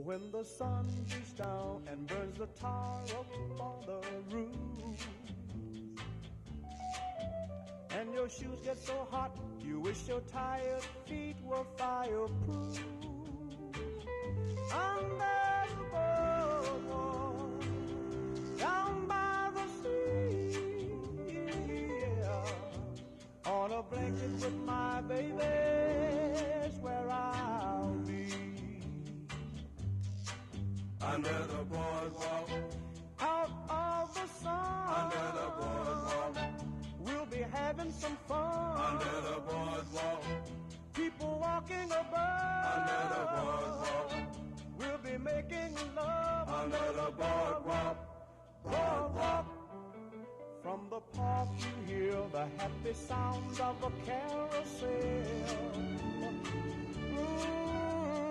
When the sun beats down and burns the tar up on the roof, and your shoes get so hot you wish your tired feet were fireproof. Under the boardwalk, down by the sea, yeah, on a blanket with my baby's where I'll be. Under the boardwalk, out of the sun, under the boardwalk, we'll be having some fun. under the boardwalk, People walking above, under the boardwalk, we'll be making love. under the boardwalk, Boardwalk. From the park you hear the happy sounds of a carousel.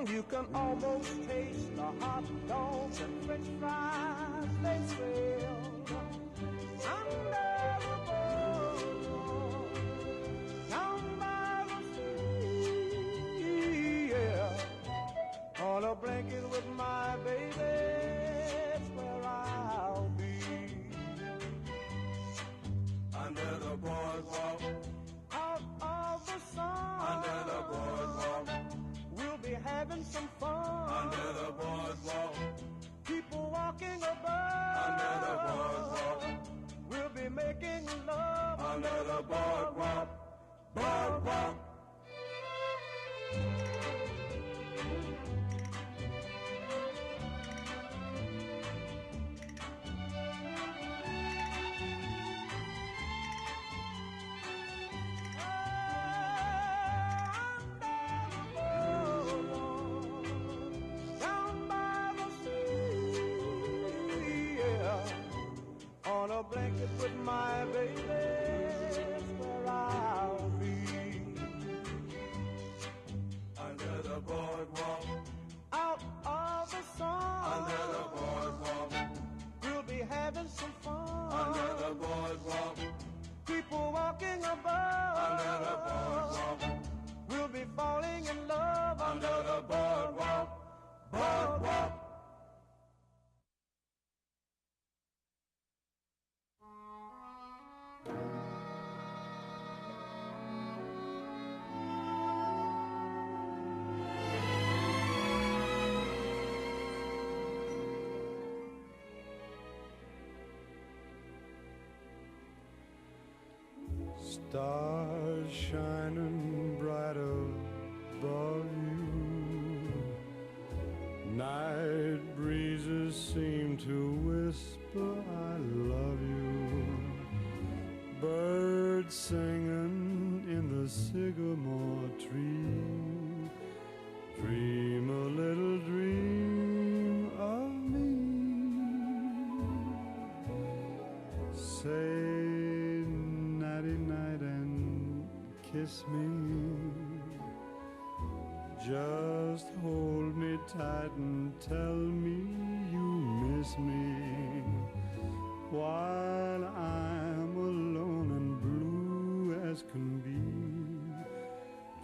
You can almost taste the hot dogs and french fries they sell. Under the boardwalk, down by the sea, yeah. On a blanket with my baby, that's where I'll be. under the boardwalk, Out of the sun, under the boardwalk, we'll be having some fun. under the boardwalk, People walking above, under the boardwalk, we'll be making love. under the boardwalk, boardwalk. On a blanket with my baby, that's where I'll be. Under the boardwalk, Out of the sun, under the boardwalk, we'll be having some fun. under the boardwalk, People walking above, under the boardwalk, we'll be falling in love. under the boardwalk, boardwalk. Stars shining bright above you, night breezes seem to whisper I love you, birds singing in the sycamore tree, dream a little dream of me, say night and kiss me, just hold me tight and tell me you miss me, while I'm alone and blue as can be,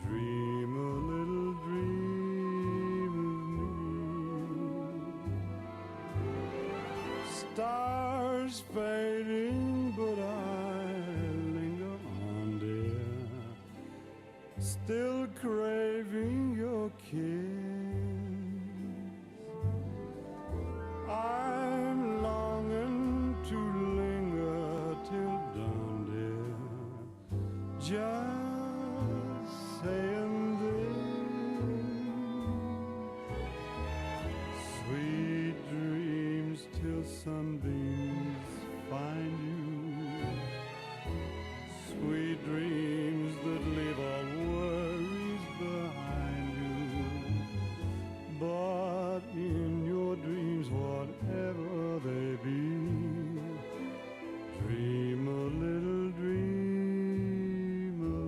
dream a little dream of me. Stars fading, but still craving your kiss. I'm longing to linger till dawn, dear, just saying this. Sweet dreams till sunbeams find you, sweet dreams that leave all worries behind you. But in your dreams, whatever they be, dream a little dream of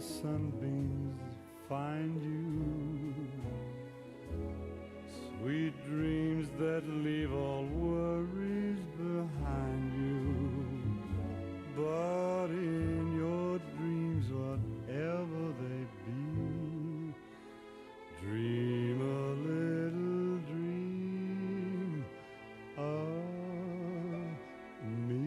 sunbeams find you. Sweet dreams that leave all worries behind you. But in your dreams, whatever they be, dream a little dream of me.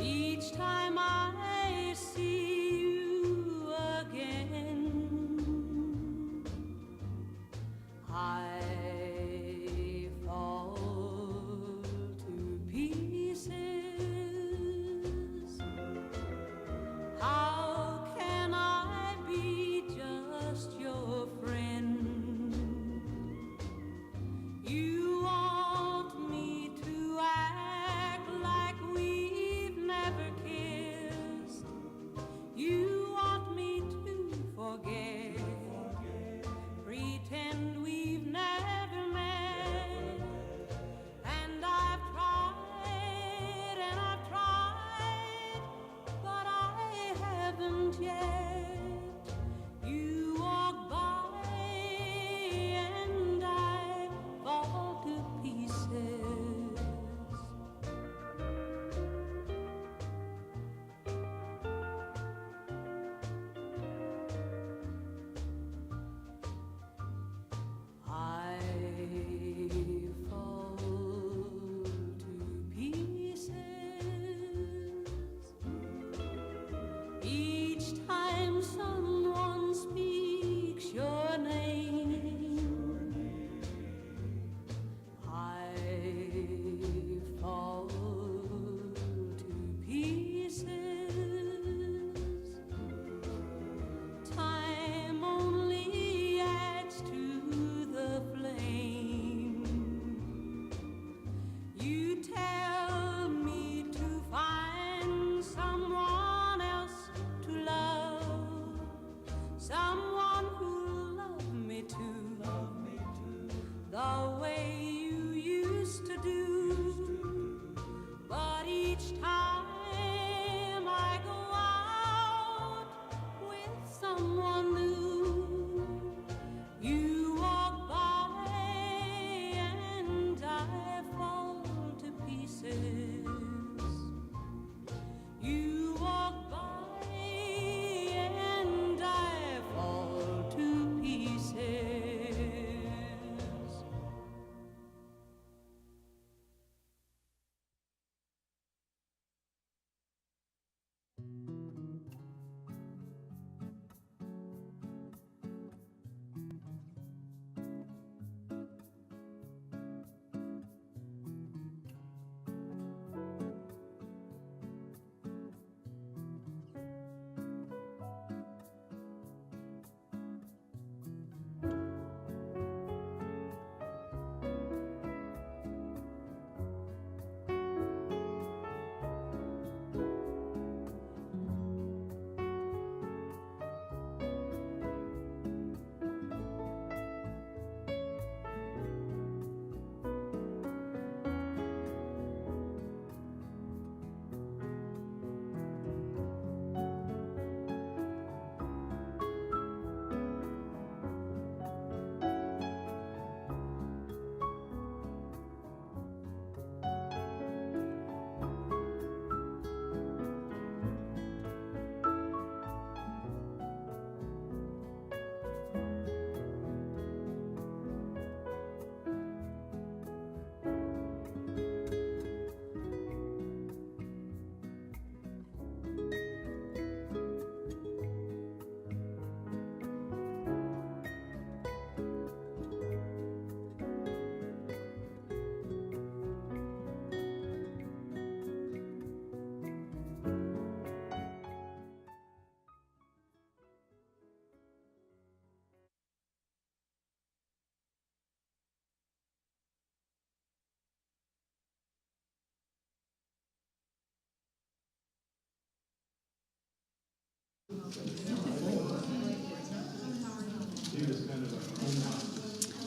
Each time I see you again, I fall to pieces. How can I be just your friend? You want me to act like we've never kissed. You want me to forget, pretend we've never met. And I've tried, but I haven't yet. You walk by and I fall to pieces. I fall to pieces each time someone speaks your name. I fall to pieces. Time only adds to the flame. You tell me to find someone else to love, someone who'll love me too, the way you used to do. But each time I go out with someone new, you walk by and I fall to pieces. You walk by and I fall to pieces.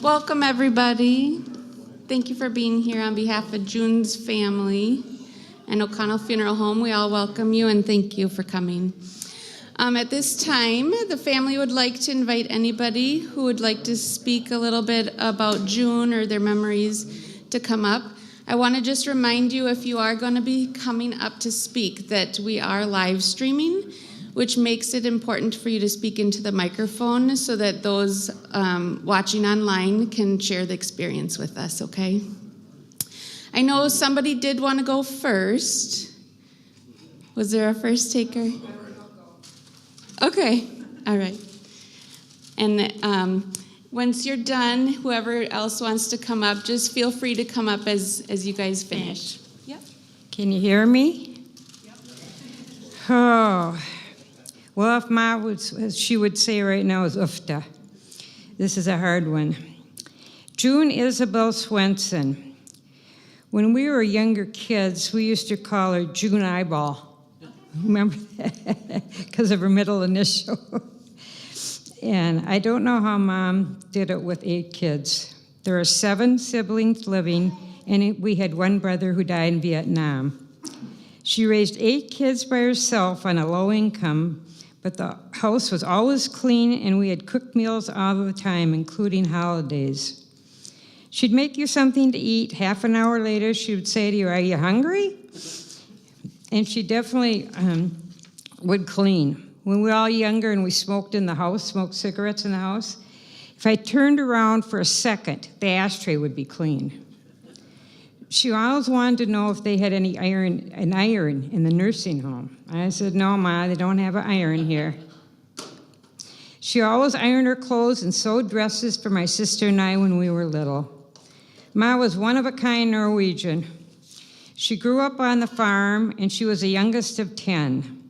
Welcome, everybody. Thank you for being here on behalf of June's family and O'Connell Funeral Home. We all welcome you and thank you for coming. At this time, the family would like to invite anybody who would like to speak a little bit about June or their memories to come up. I want to just remind you, if you are going to be coming up to speak, that we are live streaming, which makes it important for you to speak into the microphone so that those watching online can share the experience with us, okay? I know somebody did want to go first. Was there a first taker? Okay, all right. And once you're done, whoever else wants to come up, just feel free to come up as you guys finish. Yep. Can you hear me? Yep. Oh, well, if Ma would, she would say right now is ufta. This is a hard one. June Isabel Swenson. When we were younger kids, we used to call her June Eyeball. Remember that? Because of her middle initial. And I don't know how Mom did it with 8 kids. There are 7 siblings living, and we had 1 brother who died in Vietnam. She raised 8 kids by herself on a low income, but the house was always clean, and we had cooked meals all the time, including holidays. She'd make you something to eat. Half an hour later, she would say to you, "Are you hungry?" And she definitely would clean. When we were all younger and we smoked in the house, smoked cigarettes in the house, if I turned around for a second, the ashtray would be clean. She always wanted to know if they had an iron in the nursing home. I said, "No, Ma, they don't have an iron here." She always ironed her clothes and sewed dresses for my sister and I when we were little. Ma was one-of-a-kind Norwegian. She grew up on the farm, and she was the youngest of 10.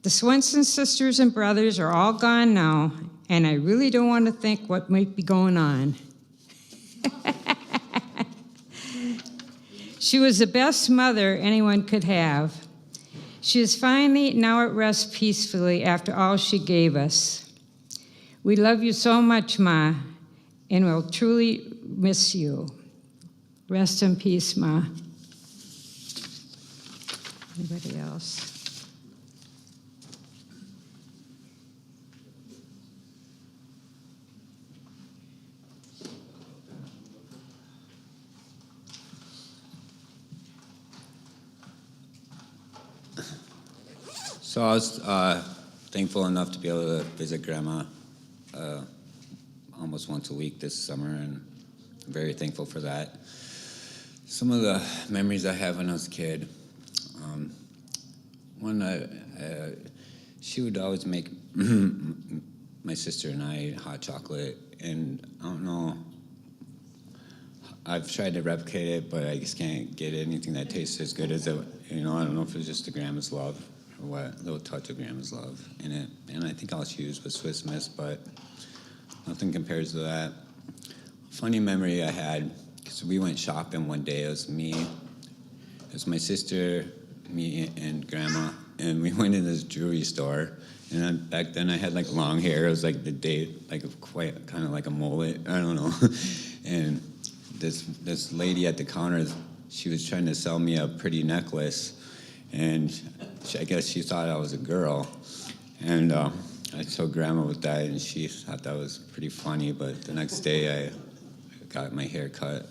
The Swenson sisters and brothers are all gone now, and I really don't want to think what might be going on. She was the best mother anyone could have. She is finally now at rest peacefully after all she gave us. We love you so much, Ma, and we'll truly miss you. Rest in peace, Ma. Anybody else? So I was thankful enough to be able to visit Grandma almost once a week this summer, and I'm very thankful for that. Some of the memories I have when I was a kid, she would always make my sister and I hot chocolate, and I don't know, I've tried to replicate it, but I just can't get anything that tastes as good as it. I don't know if it's just the Grandma's love or what, little touch of Grandma's love in it. And I think all she used was Swiss Miss, but nothing compares to that. Funny memory I had, because we went shopping one day. It was my sister, me, and Grandma, and we went in this jewelry store. And back then I had like long hair. It was like the day, like quite kind of like a mullet. I don't know. And this lady at the counter, she was trying to sell me a pretty necklace, and I guess she thought I was a girl. And I told Grandma with that, and she thought that was pretty funny. But the next day I got my hair cut.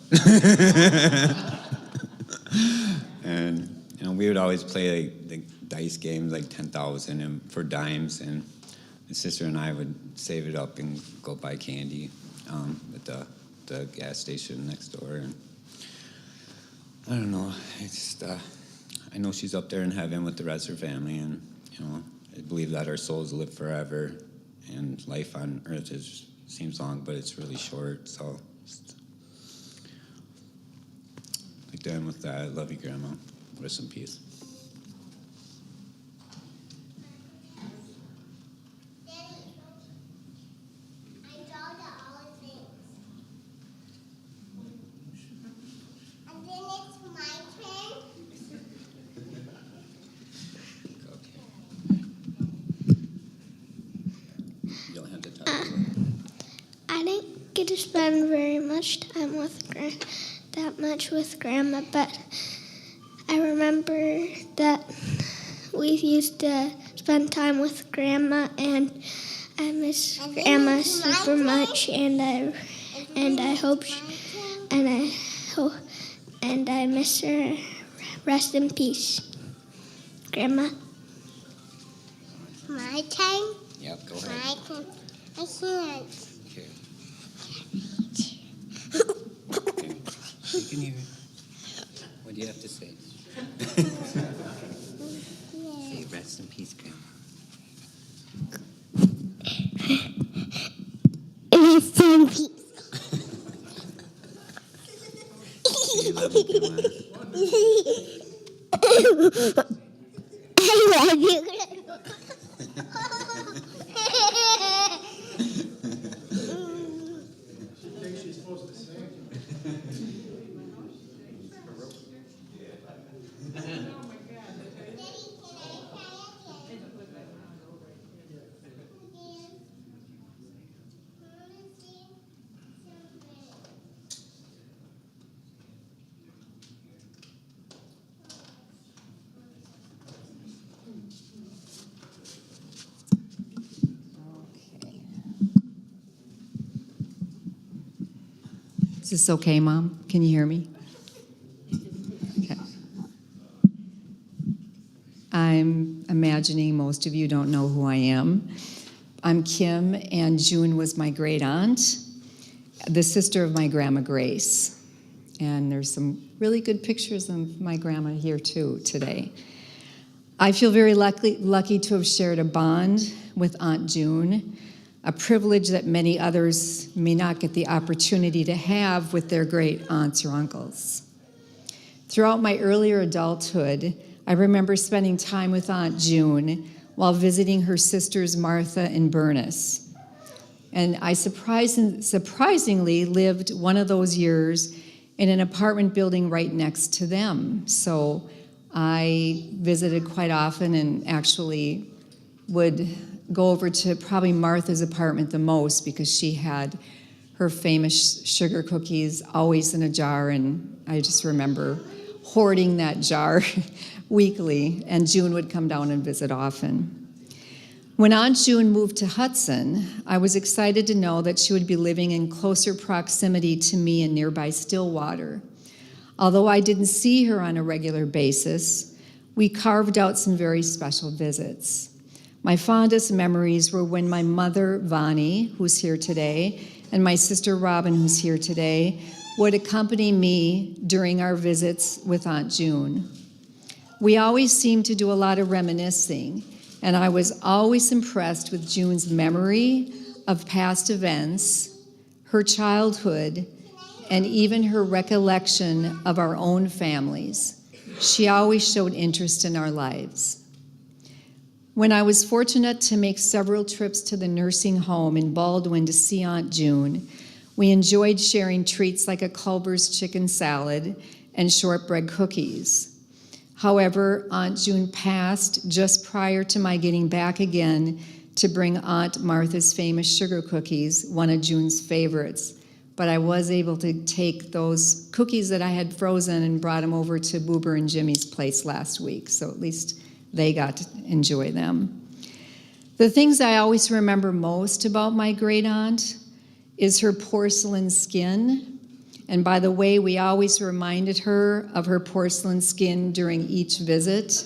And we would always play like dice games, like 10,000 and for dimes, and my sister and I would save it up and go buy candy at the gas station next door. And I don't know, I know she's up there in heaven with the rest of her family, and I believe that our souls live forever, and life on earth seems long, but it's really short. So I'd like to end with that. I love you, Grandma. Rest in peace. I didn't get to spend very much time with Grandma, but I remember that we used to spend time with Grandma, and I miss Grandma super much, and I miss her. Rest in peace, Grandma. My time? Yep, go ahead. My turn. I can't. Okay. You can hear it. What do you have to say? Yeah. I love you. Is this okay, Mom? Can you hear me? Okay. I'm imagining most of you don't know who I am. I'm Kim, and June was my great aunt, the sister of my Grandma Grace. And there's some really good pictures of my grandma here too today. I feel very lucky to have shared a bond with Aunt June, a privilege that many others may not get the opportunity to have with their great aunts or uncles. Throughout my earlier adulthood, I remember spending time with Aunt June while visiting her sisters Martha and Bernice. And I surprisingly lived one of those years in an apartment building right next to them. So I visited quite often and actually would go over to probably Martha's apartment the most because she had her famous sugar cookies always in a jar, and I just remember hoarding that jar weekly, and June would come down and visit often. When Aunt June moved to Hudson, I was excited to know that she would be living in closer proximity to me in nearby Stillwater. Although I didn't see her on a regular basis, we carved out some very special visits. My fondest memories were when my mother, Vani, who's here today, and my sister, Robin, who's here today, would accompany me during our visits with Aunt June. We always seemed to do a lot of reminiscing, and I was always impressed with June's memory of past events, her childhood, and even her recollection of our own families. She always showed interest in our lives. When I was fortunate to make several trips to the nursing home in Baldwin to see Aunt June, we enjoyed sharing treats like a Culver's chicken salad and shortbread cookies. However, Aunt June passed just prior to my getting back again to bring Aunt Martha's famous sugar cookies, one of June's favorites. But I was able to take those cookies that I had frozen and brought them over to Boober and Jimmy's place last week, so at least they got to enjoy them. The things I always remember most about my great aunt is her porcelain skin. And by the way, we always reminded her of her porcelain skin during each visit.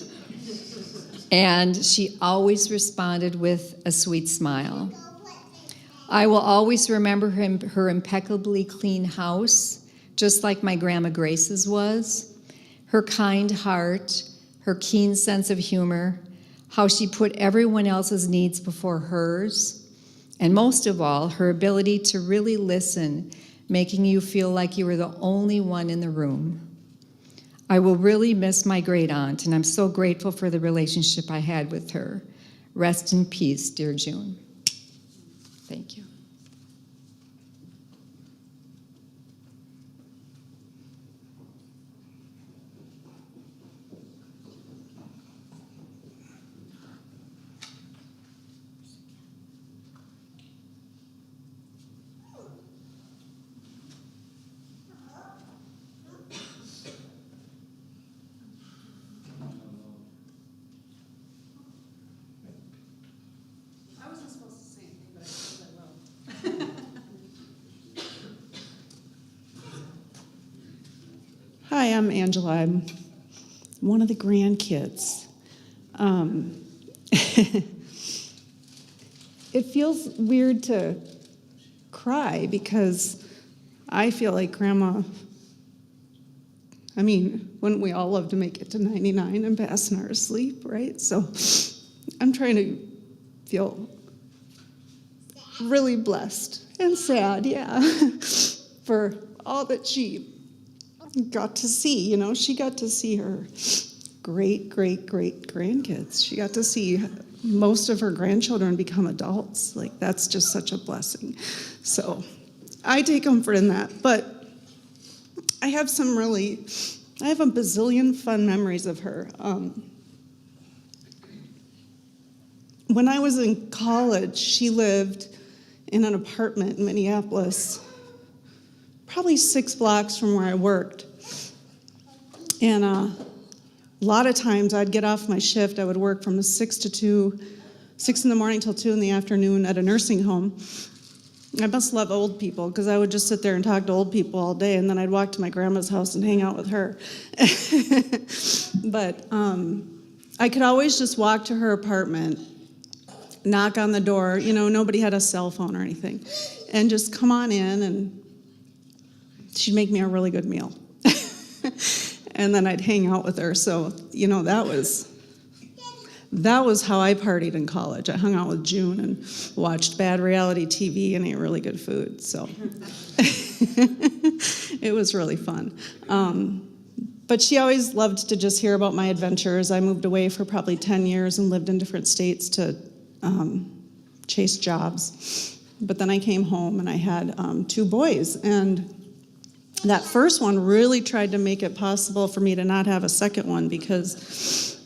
And she always responded with a sweet smile. I will always remember her impeccably clean house, just like my Grandma Grace's was, her kind heart, her keen sense of humor, how she put everyone else's needs before hers, and most of all, her ability to really listen, making you feel like you were the only one in the room. I will really miss my great aunt, and I'm so grateful for the relationship I had with her. Rest in peace, dear June. Thank you. Hi, I'm Angela. I'm one of the grandkids. It feels weird to cry because I feel like Grandma, wouldn't we all love to make it to 99 and pass in our sleep, right? So I'm trying to feel really blessed and sad, yeah, for all that she got to see. She got to see her great grandkids. She got to see most of her grandchildren become adults. Like, that's just such a blessing. So I take comfort in that. But I have a bazillion fun memories of her. When I was in college, she lived in an apartment in Minneapolis, probably 6 blocks from where I worked. And a lot of times I'd get off my shift. I would work from 6 in the morning till 2 in the afternoon at a nursing home. I must love old people, because I would just sit there and talk to old people all day, and then I'd walk to my grandma's house and hang out with her. But I could always just walk to her apartment, knock on the door. You know, nobody had a cell phone or anything, and just come on in, and she'd make me a really good meal. And then I'd hang out with her. So, you know, that was how I partied in college. I hung out with June and watched bad reality TV and ate really good food. So it was really fun. But she always loved to just hear about my adventures. I moved away for probably 10 years and lived in different states to chase jobs. But then I came home and I had 2 boys. And that first one really tried to make it possible for me to not have a second one, because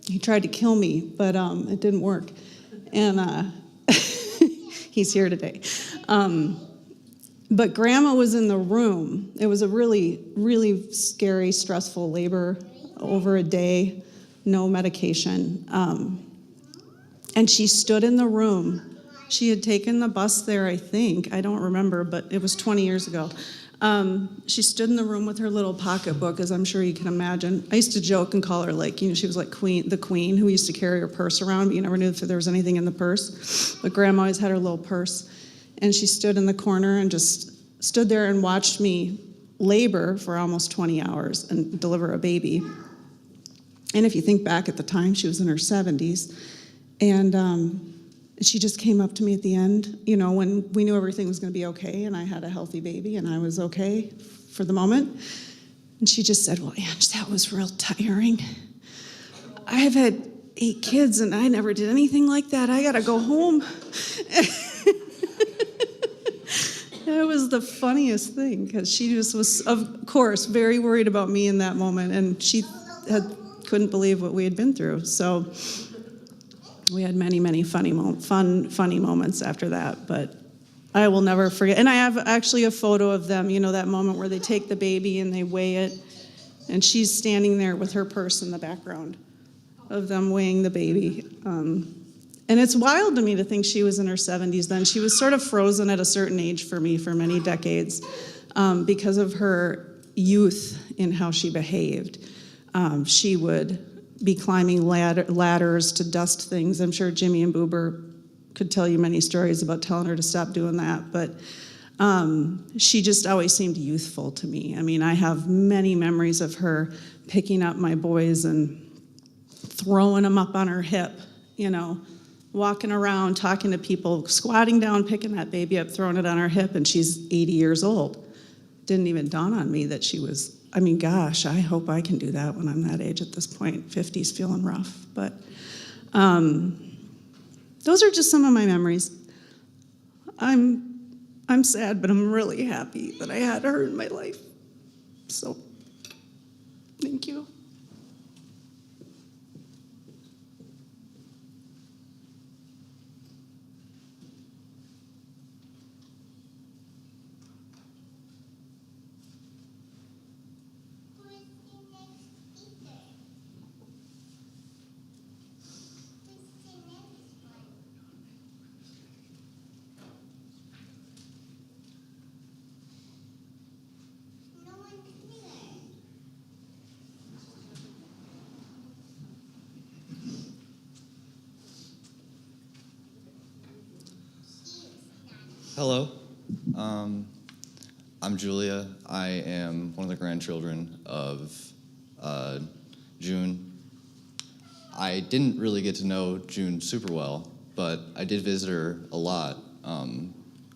he tried to kill me, but it didn't work. And he's here today. But Grandma was in the room. It was a really, really scary, stressful labor over a day, no medication. And she stood in the room. She had taken the bus there, I think. I don't remember, but it was 20 years ago. She stood in the room with her little pocketbook, as I'm sure you can imagine. I used to joke and call her, like, you know, she was like the queen who used to carry her purse around, but you never knew if there was anything in the purse. But Grandma always had her little purse. And she stood in the corner and just stood there and watched me labor for almost 20 hours and deliver a baby. And if you think back at the time, she was in her 70s. And she just came up to me at the end, you know, when we knew everything was going to be okay, and I had a healthy baby, and I was okay for the moment. And she just said, "Well, Ange, that was real tiring. I've had 8 kids, and I never did anything like that. I got to go home." It was the funniest thing, because she just was, of course, very worried about me in that moment, and she couldn't believe what we had been through. So we had many funny moments after that, but I will never forget. And I have actually a photo of them, you know, that moment where they take the baby and they weigh it, and she's standing there with her purse in the background of them weighing the baby. And it's wild to me to think she was in her 70s then. She was sort of frozen at a certain age for me for many decades because of her youth in how she behaved. She would be climbing ladders to dust things. I'm sure Jimmy and Boober could tell you many stories about telling her to stop doing that, but she just always seemed youthful to me. I mean, I have many memories of her picking up my boys and throwing them up on her hip, you know, walking around, talking to people, squatting down, picking that baby up, throwing it on her hip, and she's 80 years old. Didn't even dawn on me that she was, I mean, gosh, I hope I can do that when I'm that age at this point. 50's feeling rough. But those are just some of my memories. I'm sad, but I'm really happy that I had her in my life. So, thank you. Hello, I'm Julia. I am one of the grandchildren of June. I didn't really get to know June super well, but I did visit her a lot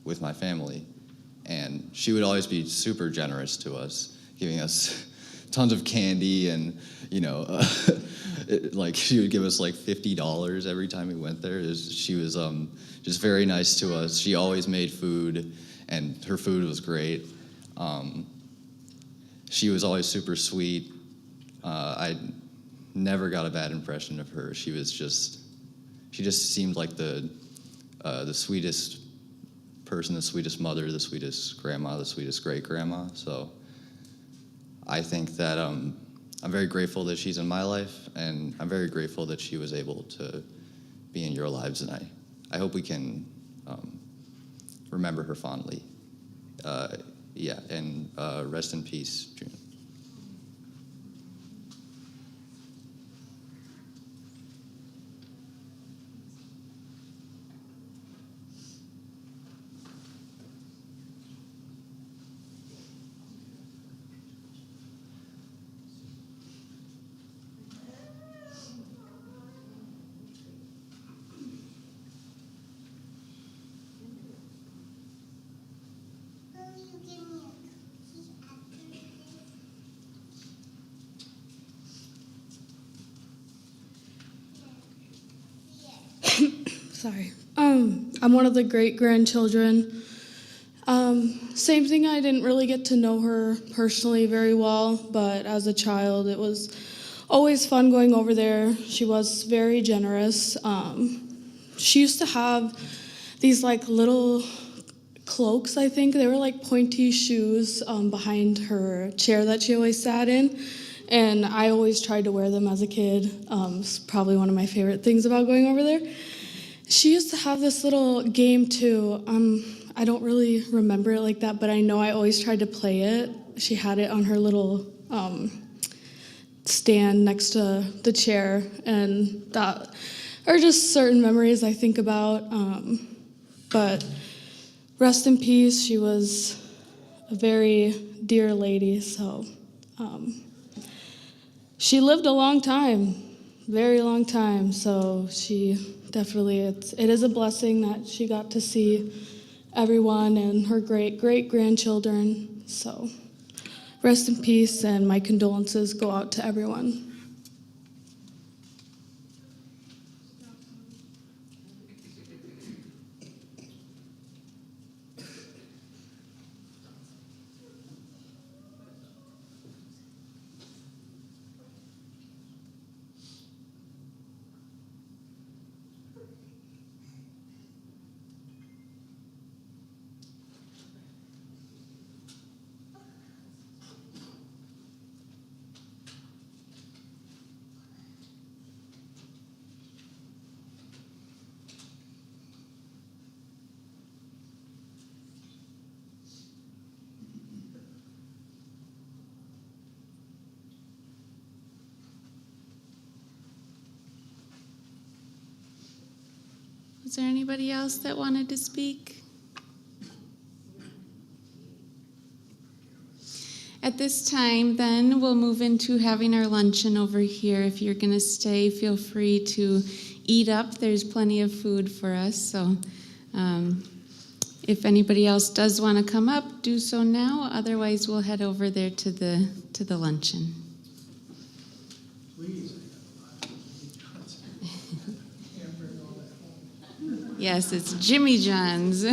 with my family, and she would always be super generous to us, giving us tons of candy, and like she would give us like $50 every time we went there. She was just very nice to us. She always made food, and her food was great. She was always super sweet. I never got a bad impression of her. She just seemed like the sweetest person, the sweetest mother, the sweetest grandma, the sweetest great-grandma. So I think that I'm very grateful that she's in my life, and I'm very grateful that she was able to be in your lives, and I hope we can remember her fondly. And rest in peace, June. Sorry. I'm one of the great-grandchildren. Same thing, I didn't really get to know her personally very well, but as a child, it was always fun going over there. She was very generous. She used to have these like little cloaks, I think. They were like pointy shoes behind her chair that she always sat in. And I always tried to wear them as a kid. It's probably one of my favorite things about going over there. She used to have this little game too. I don't really remember it like that, but I know I always tried to play it. She had it on her little stand next to the chair, and that are just certain memories I think about. But rest in peace. She was a very dear lady, so she lived a long time, very long time, so she definitely, it is a blessing that she got to see everyone and her great-great-grandchildren. So rest in peace, and my condolences go out to everyone. Is there anybody else that wanted to speak? At this time, then, we'll move into having our luncheon over here. If you're going to stay, feel free to eat up. There's plenty of food for us. So if anybody else does want to come up, do so now. Otherwise, we'll head over there to the luncheon. Please. Yes, it's Jimmy John's.